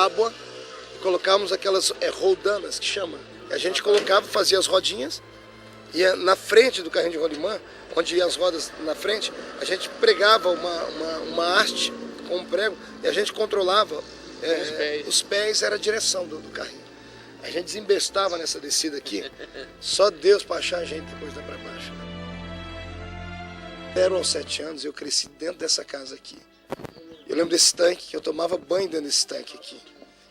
tábua e colocávamos aquelas roldanas que chama. A gente colocava, fazia as rodinhas, ia na frente do carrinho de rolimã, onde iam as rodas na frente, a gente pregava uma haste com um prego e a gente controlava os pés, era a direção do carrinho. A gente desembestava nessa descida aqui, só Deus para achar a gente depois lá para baixo. 0 aos 7 anos eu cresci dentro dessa casa aqui. Eu lembro desse tanque, que eu tomava banho dentro desse tanque aqui.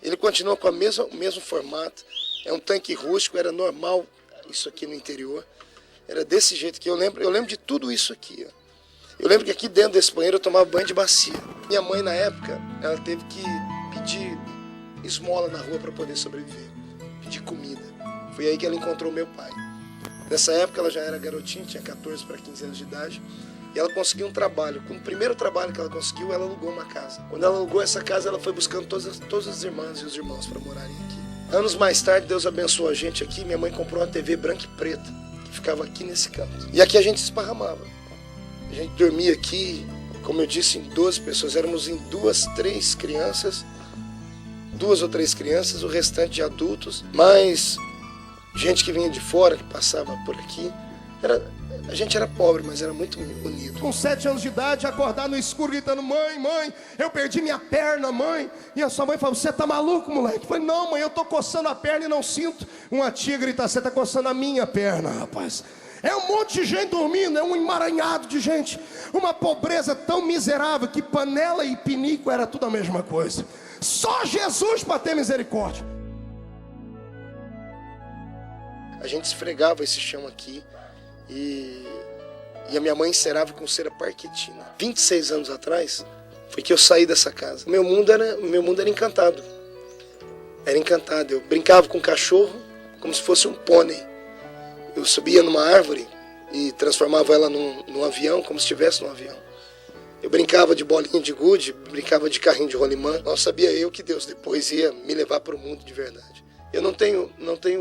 Ele continua com o mesmo formato, é um tanque rústico, era normal isso aqui no interior. Era desse jeito que eu lembro de tudo isso aqui. Ó. Eu lembro que aqui dentro desse banheiro eu tomava banho de bacia. Minha mãe na época, ela teve que pedir esmola na rua para poder sobreviver, pedir comida. Foi aí que ela encontrou meu pai. Nessa época ela já era garotinha, tinha 14 para 15 anos de idade. E ela conseguiu um trabalho. Com o primeiro trabalho que ela conseguiu, ela alugou uma casa. Quando ela alugou essa casa, ela foi buscando todas as irmãs e os irmãos para morarem aqui. Anos mais tarde, Deus abençoou a gente aqui. Minha mãe comprou uma TV branca e preta, que ficava aqui nesse canto. E aqui a gente se esparramava. A gente dormia aqui, como eu disse, em 12 pessoas. Éramos em 2 ou 3 crianças, o restante de adultos. Mas gente que vinha de fora, que passava por aqui. A gente era pobre, mas era muito unido. Com 7 anos de idade, acordar no escuro gritando: mãe, mãe, eu perdi minha perna, mãe. E a sua mãe falou: você tá maluco, moleque? Eu falei: não, mãe, eu tô coçando a perna e não sinto. Uma tia grita: você tá coçando a minha perna, rapaz. É um monte de gente dormindo, é um emaranhado de gente. Uma pobreza tão miserável que panela e pinico era tudo a mesma coisa. Só Jesus para ter misericórdia. A gente esfregava esse chão aqui. E a minha mãe encerava com cera parquetina. 26 anos atrás foi que eu saí dessa casa. Meu mundo era encantado. Era encantado. Eu brincava com um cachorro como se fosse um pônei. Eu subia numa árvore e transformava ela num avião, como se estivesse num avião. Eu brincava de bolinha de gude, brincava de carrinho de rolimã. Não sabia eu que Deus depois ia me levar para o mundo de verdade. Eu não tenho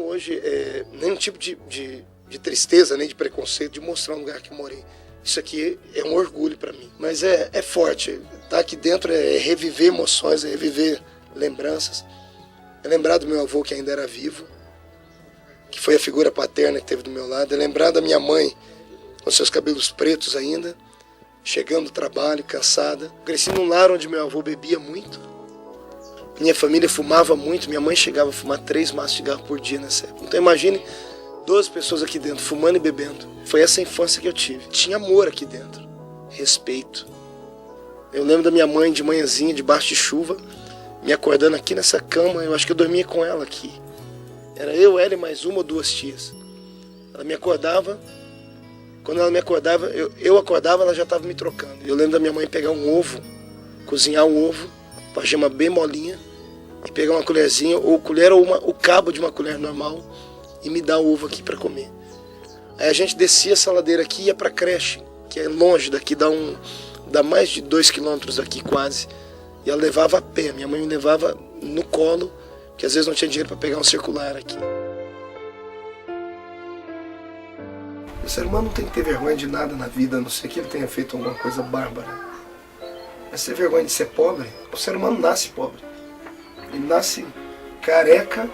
hoje nenhum tipo de tristeza, nem de preconceito, de mostrar um lugar que eu morei. Isso aqui é um orgulho para mim. Mas é forte. Estar aqui dentro é reviver emoções, é reviver lembranças. É lembrar do meu avô que ainda era vivo, que foi a figura paterna que teve do meu lado. É lembrar da minha mãe, com seus cabelos pretos ainda, chegando do trabalho, cansada. Cresci num lar onde meu avô bebia muito. Minha família fumava muito. Minha mãe chegava a fumar 3 maços de cigarro por dia nessa época. Então imagine 12 pessoas aqui dentro, fumando e bebendo. Foi essa infância que eu tive. Tinha amor aqui dentro, respeito. Eu lembro da minha mãe de manhãzinha, debaixo de chuva, me acordando aqui nessa cama. Eu acho que eu dormia com ela aqui. Era eu, ela e mais 1 ou 2 tias. Ela me acordava. Quando ela me acordava, eu acordava, ela já estava me trocando. Eu lembro da minha mãe pegar um ovo, cozinhar um ovo, com a gema bem molinha, e pegar uma colherzinha, ou colher, ou o cabo de uma colher normal, e me dar o ovo aqui para comer. Aí a gente descia essa ladeira aqui e ia para a creche, que é longe daqui, dá mais de 2 quilômetros daqui quase. E ela levava a pé, minha mãe me levava no colo, que às vezes não tinha dinheiro para pegar um circular aqui. O ser humano não tem que ter vergonha de nada na vida, a não ser que ele tenha feito alguma coisa bárbara. Mas ter vergonha de ser pobre, o ser humano nasce pobre. Ele nasce careca,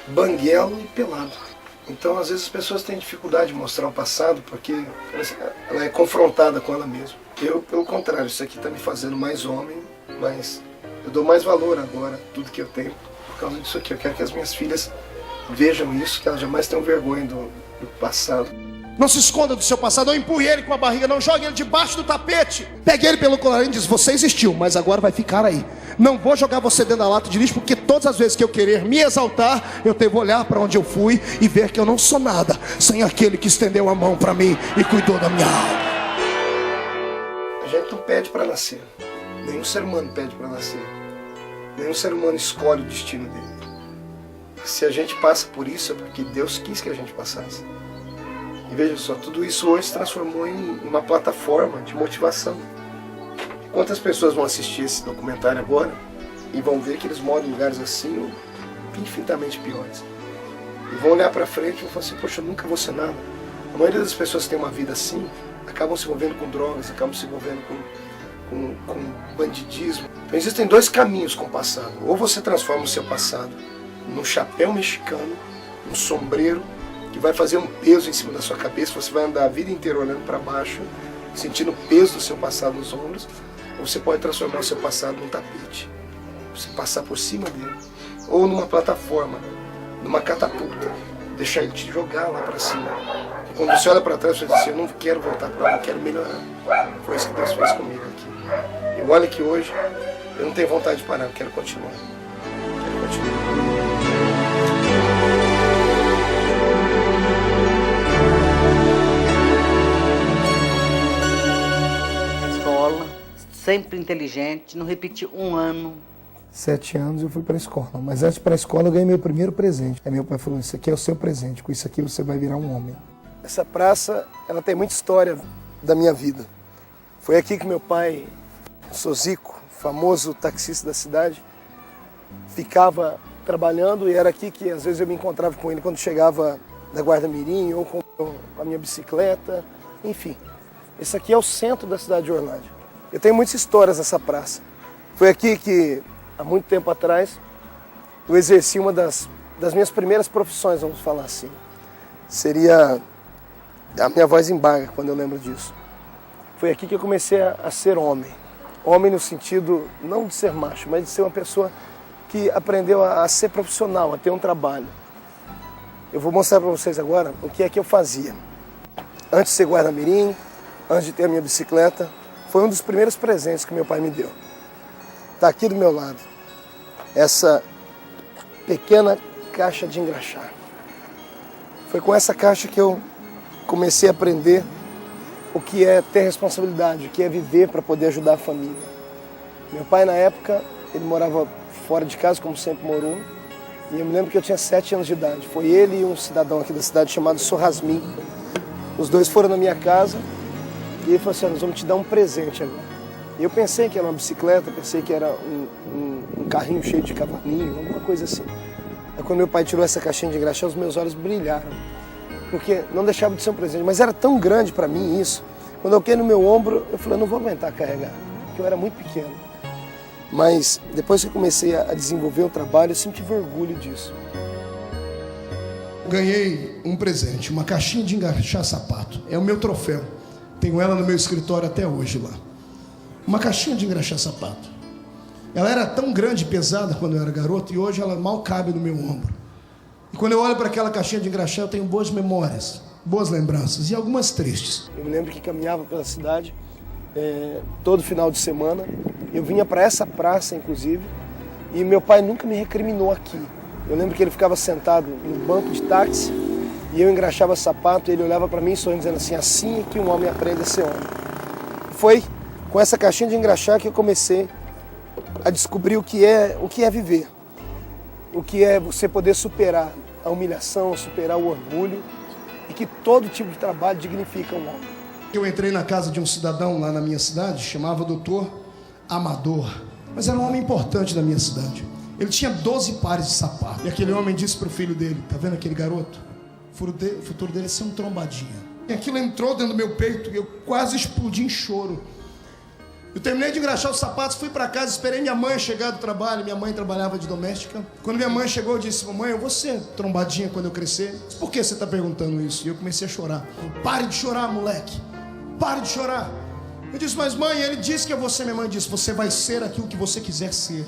banguelo e pelado. Então, às vezes, as pessoas têm dificuldade de mostrar o passado porque ela é confrontada com ela mesma. Eu, pelo contrário, isso aqui está me fazendo mais homem, mas eu dou mais valor agora a tudo que eu tenho por causa disso aqui. Eu quero que as minhas filhas vejam isso, que elas jamais tenham vergonha do passado. Não se esconda do seu passado, não empurre ele com a barriga, não jogue ele debaixo do tapete. Pegue ele pelo colarinho e diz: você existiu, mas agora vai ficar aí. Não vou jogar você dentro da lata de lixo, porque todas as vezes que eu querer me exaltar, eu devo olhar para onde eu fui e ver que eu não sou nada sem aquele que estendeu a mão para mim e cuidou da minha alma. A gente não pede para nascer. Nenhum ser humano pede para nascer. Nenhum ser humano escolhe o destino dele. Se a gente passa por isso, é porque Deus quis que a gente passasse. E veja só, tudo isso hoje se transformou em uma plataforma de motivação. Quantas pessoas vão assistir esse documentário agora e vão ver que eles moram em lugares assim ou infinitamente piores. E vão olhar para frente e vão falar assim: poxa, eu nunca vou ser nada. A maioria das pessoas que tem uma vida assim acabam se envolvendo com drogas, acabam se envolvendo com bandidismo. Então existem dois caminhos com o passado. Ou você transforma o seu passado num chapéu mexicano, um sombreiro, que vai fazer um peso em cima da sua cabeça, você vai andar a vida inteira olhando para baixo, sentindo o peso do seu passado nos ombros, ou você pode transformar o seu passado num tapete, você passar por cima dele, ou numa plataforma, numa catapulta, deixar ele te jogar lá para cima. E quando você olha para trás, você diz assim, eu não quero voltar para lá, eu quero melhorar. Foi isso que Deus fez comigo aqui. E olha que hoje eu não tenho vontade de parar, eu quero continuar. Quero continuar. Sempre inteligente, não repeti um ano. 7 anos eu fui para a escola, mas antes de ir para a escola eu ganhei meu primeiro presente. Aí meu pai falou, isso aqui é o seu presente, com isso aqui você vai virar um homem. Essa praça, ela tem muita história da minha vida. Foi aqui que meu pai, o Zico, famoso taxista da cidade, ficava trabalhando e era aqui que às vezes eu me encontrava com ele quando chegava da Guarda-Mirim ou com a minha bicicleta, enfim. Esse aqui é o centro da cidade de Orlândia. Eu tenho muitas histórias nessa praça. Foi aqui que, há muito tempo atrás, eu exerci uma das minhas primeiras profissões, vamos falar assim. Seria a minha voz embarga, quando eu lembro disso. Foi aqui que eu comecei a ser homem. Homem no sentido, não de ser macho, mas de ser uma pessoa que aprendeu a ser profissional, a ter um trabalho. Eu vou mostrar para vocês agora o que é que eu fazia. Antes de ser guarda-mirim, antes de ter a minha bicicleta, foi um dos primeiros presentes que meu pai me deu. Está aqui do meu lado, essa pequena caixa de engraxar. Foi com essa caixa que eu comecei a aprender o que é ter responsabilidade, o que é viver para poder ajudar a família. Meu pai, na época, ele morava fora de casa, como sempre morou, e eu me lembro que eu tinha 7 anos de idade. Foi ele e um cidadão aqui da cidade chamado Sorrasmin. Os dois foram na minha casa, e ele falou assim, nós vamos te dar um presente agora. E eu pensei que era uma bicicleta, pensei que era um carrinho cheio de cavalinho, alguma coisa assim. Aí quando meu pai tirou essa caixinha de engraxar, os meus olhos brilharam. Porque não deixava de ser um presente. Mas era tão grande para mim isso. Quando eu caí no meu ombro, eu falei, eu não vou aguentar carregar. Porque eu era muito pequeno. Mas depois que eu comecei a desenvolver o trabalho, eu sempre tive orgulho disso. Ganhei um presente, uma caixinha de engraxar sapato. É o meu troféu. Tenho ela no meu escritório até hoje lá. Uma caixinha de engraxar sapato. Ela era tão grande e pesada quando eu era garoto e hoje ela mal cabe no meu ombro. E quando eu olho para aquela caixinha de engraxar, eu tenho boas memórias, boas lembranças e algumas tristes. Eu me lembro que caminhava pela cidade todo final de semana. Eu vinha para essa praça, inclusive, e meu pai nunca me recriminou aqui. Eu lembro que ele ficava sentado no banco de táxi e eu engraxava sapato e ele olhava para mim sorrindo, dizendo assim, assim é que um homem aprende a ser homem. Foi com essa caixinha de engraxar que eu comecei a descobrir o que é viver. O que é você poder superar a humilhação, superar o orgulho e que todo tipo de trabalho dignifica um homem. Eu entrei na casa de um cidadão lá na minha cidade, chamava Dr. Amador, mas era um homem importante da minha cidade. Ele tinha 12 pares de sapato. E aquele homem disse para o filho dele, tá vendo aquele garoto? O futuro dele é ser um trombadinha. E aquilo entrou dentro do meu peito e eu quase explodi em choro. Eu terminei de engraxar os sapatos, fui para casa, esperei minha mãe chegar do trabalho. Minha mãe trabalhava de doméstica. Quando minha mãe chegou, eu disse, mamãe, eu vou ser trombadinha quando eu crescer. Disse, por que você está perguntando isso? E eu comecei a chorar. Pare de chorar, moleque. Pare de chorar. Eu disse, mas mãe, ele disse que eu vou ser. Minha mãe disse, você vai ser aquilo que você quiser ser.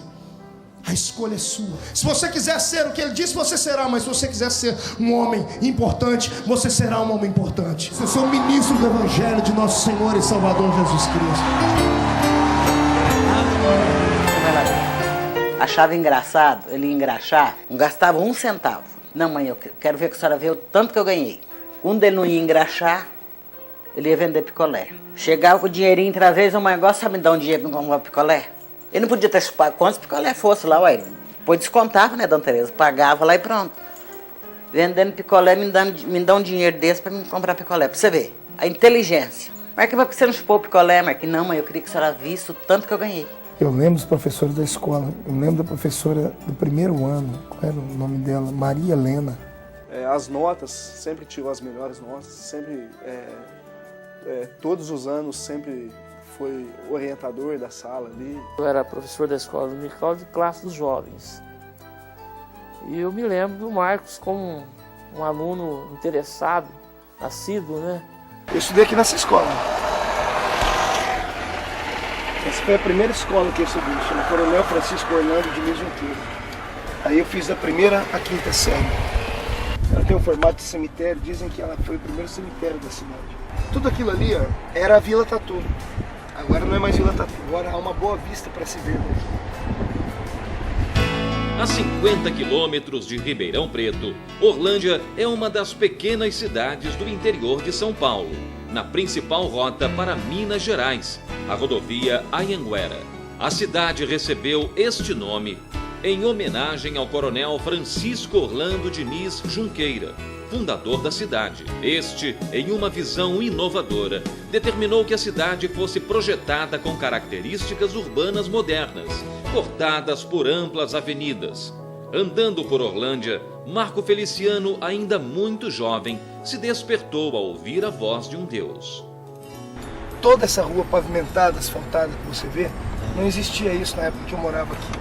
A escolha é sua. Se você quiser ser o que ele disse, você será. Mas se você quiser ser um homem importante, você será um homem importante. Você é um ministro do Evangelho de nosso Senhor e Salvador Jesus Cristo. Achava engraçado ele engraxar, não gastava 1 centavo. Não, mãe, eu quero ver que a senhora vê o tanto que eu ganhei. Quando ele não ia engraxar, ele ia vender picolé. Chegava com o dinheirinho, outra vez, mãe, gosta de me dar um dinheiro para comprar picolé? Ele não podia ter chupado quantos picolé fosse lá, ué. Depois descontava, né, dona Tereza? Pagava lá e pronto. Vendendo picolé, me dá um dinheiro desse para me comprar picolé. Pra você ver, a inteligência. Marquinhos, por que você não chupou o picolé, Marquinhos? Não, mãe, eu queria que a senhora visse o tanto que eu ganhei. Eu lembro dos professores da escola. Eu lembro da professora do primeiro ano. Qual era o nome dela? Maria Helena. As notas, sempre tive as melhores notas. Sempre, todos os anos, sempre foi orientador da sala ali. Eu era professor da escola dominical de classe dos jovens. E eu me lembro do Marcos como um aluno interessado, assíduo, né? Eu estudei aqui nessa escola. Essa foi a primeira escola que eu estudei, chama Coronel Francisco Orlando de Mies Junqueira. Aí eu fiz da primeira à quinta série. Ela tem um formato de cemitério, dizem que ela foi o primeiro cemitério da cidade. Tudo aquilo ali, ó, era a Vila Tatu. Agora não é mais Vila Tatu, agora há uma boa vista para se ver daqui. A 50 quilômetros de Ribeirão Preto, Orlândia é uma das pequenas cidades do interior de São Paulo, na principal rota para Minas Gerais, a rodovia Anhanguera. A cidade recebeu este nome em homenagem ao coronel Francisco Orlando de Mies Junqueira, fundador da cidade. Este, em uma visão inovadora, determinou que a cidade fosse projetada com características urbanas modernas, cortadas por amplas avenidas. Andando por Orlândia, Marco Feliciano, ainda muito jovem, se despertou ao ouvir a voz de um Deus. Toda essa rua pavimentada, asfaltada que você vê, não existia isso na época que eu morava aqui.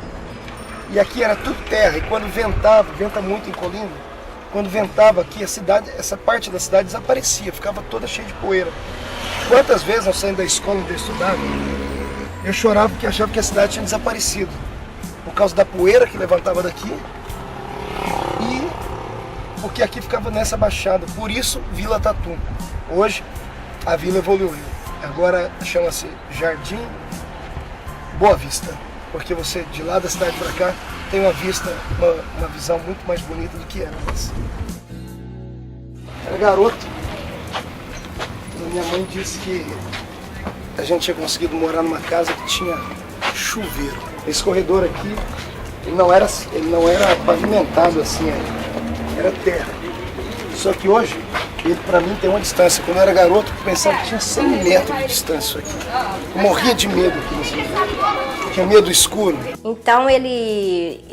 E aqui era tudo terra, e quando ventava, venta muito em colina, quando ventava aqui, a cidade, essa parte da cidade desaparecia, ficava toda cheia de poeira. Quantas vezes eu saindo da escola onde eu estudava, eu chorava porque achava que a cidade tinha desaparecido. Por causa da poeira que levantava daqui e porque aqui ficava nessa baixada. Por isso, Vila Tatu. Hoje, a vila evoluiu. Agora chama-se Jardim Boa Vista. Porque você, de lá da cidade para cá, tem uma vista, uma visão muito mais bonita do que era antes. Era garoto. Minha mãe disse que a gente tinha conseguido morar numa casa que tinha chuveiro. Esse corredor aqui, ele não era pavimentado assim, era terra. Só que hoje, ele para mim tem uma distância. Quando eu era garoto, eu pensava que tinha 100 metros de distância isso aqui. Eu morria de medo aqui nesse lugar. Tinha medo do escuro. Então ele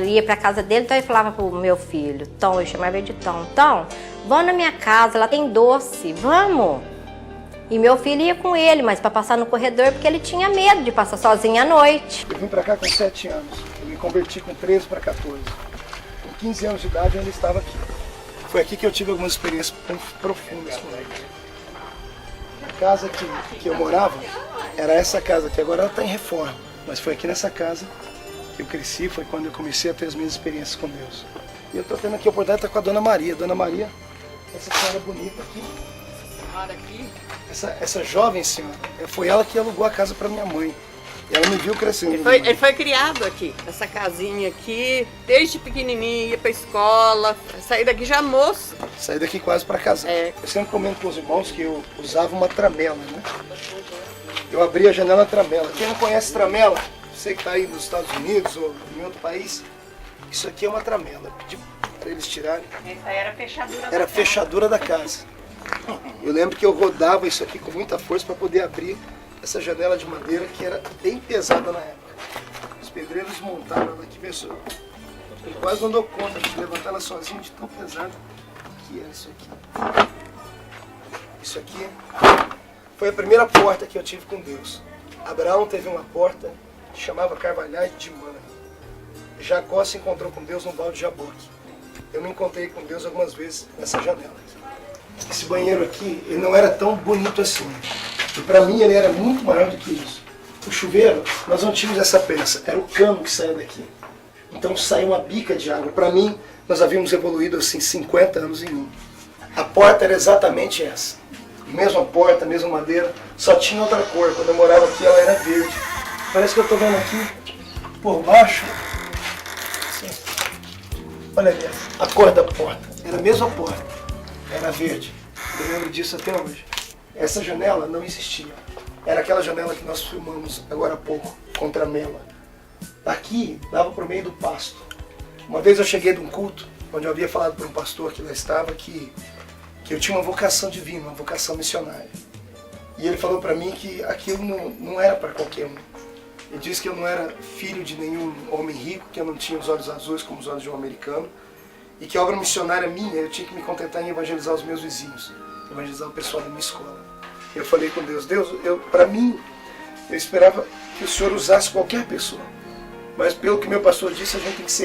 ia para casa dele, então ele falava pro meu filho, Tom, eu chamava ele de Tom, Tom, vamos na minha casa, lá tem doce, vamos. E meu filho ia com ele, mas para passar no corredor, porque ele tinha medo de passar sozinho à noite. Eu vim para cá com 7 anos, eu me converti com 13 para 14. Com 15 anos de idade eu ainda estava aqui. Foi aqui que eu tive algumas experiências profundas com ele. A casa que eu morava era essa casa aqui, agora ela está em reforma. Mas foi aqui nessa casa que eu cresci, foi quando eu comecei a ter as minhas experiências com Deus. E eu estou tendo aqui a oportunidade de estar com a Dona Maria. Dona Maria, essa senhora bonita aqui. Essa jovem senhora, foi ela que alugou a casa para minha mãe. E ela me viu crescendo. Ele foi criado aqui, nessa casinha aqui, desde pequenininho, ia pra escola, saí daqui já moço. Saí daqui quase para casar. É. Eu sempre comento com os irmãos que eu usava uma tramela, né? Eu abri a janela tramela. Quem não conhece tramela, você que está aí nos Estados Unidos ou em outro país, isso aqui é uma tramela. Eu pedi para eles tirarem. Essa era a fechadura Era a fechadura da casa. Eu lembro que eu rodava isso aqui com muita força para poder abrir essa janela de madeira que era bem pesada na época. Os pedreiros montaram ela aqui, pessoal. Ele quase não deu conta de levantar ela sozinho de tão pesada que era isso aqui. Isso aqui foi a primeira porta que eu tive com Deus. Abraão teve uma porta que chamava Carvalhais de Mana. Jacó se encontrou com Deus no Val de Jaboque. Eu me encontrei com Deus algumas vezes nessa janela. Esse banheiro aqui, ele não era tão bonito assim. E para mim ele era muito maior do que isso. O chuveiro, nós não tínhamos essa peça, era o cano que saía daqui. Então saía uma bica de água. Para mim, nós havíamos evoluído assim 50 anos em um. A porta era exatamente essa. Mesma porta, mesma madeira, só tinha outra cor. Quando eu morava aqui ela era verde. Parece que eu estou vendo aqui, por baixo, assim. Olha ali, a cor da porta. Era a mesma porta, era verde. Eu lembro disso até hoje. Essa janela não existia. Era aquela janela que nós filmamos agora há pouco, contra a Mela. Aqui dava para o meio do pasto. Uma vez eu cheguei de um culto, onde eu havia falado para um pastor que lá estava, que eu tinha uma vocação divina, uma vocação missionária. E ele falou para mim que aquilo não era para qualquer um. Ele disse que eu não era filho de nenhum homem rico, que eu não tinha os olhos azuis como os olhos de um americano, e que a obra missionária minha, eu tinha que me contentar em evangelizar os meus vizinhos, evangelizar o pessoal da minha escola. Eu falei com Deus, para mim, Eu esperava que o Senhor usasse qualquer pessoa. Mas pelo que meu pastor disse, a gente tem que ser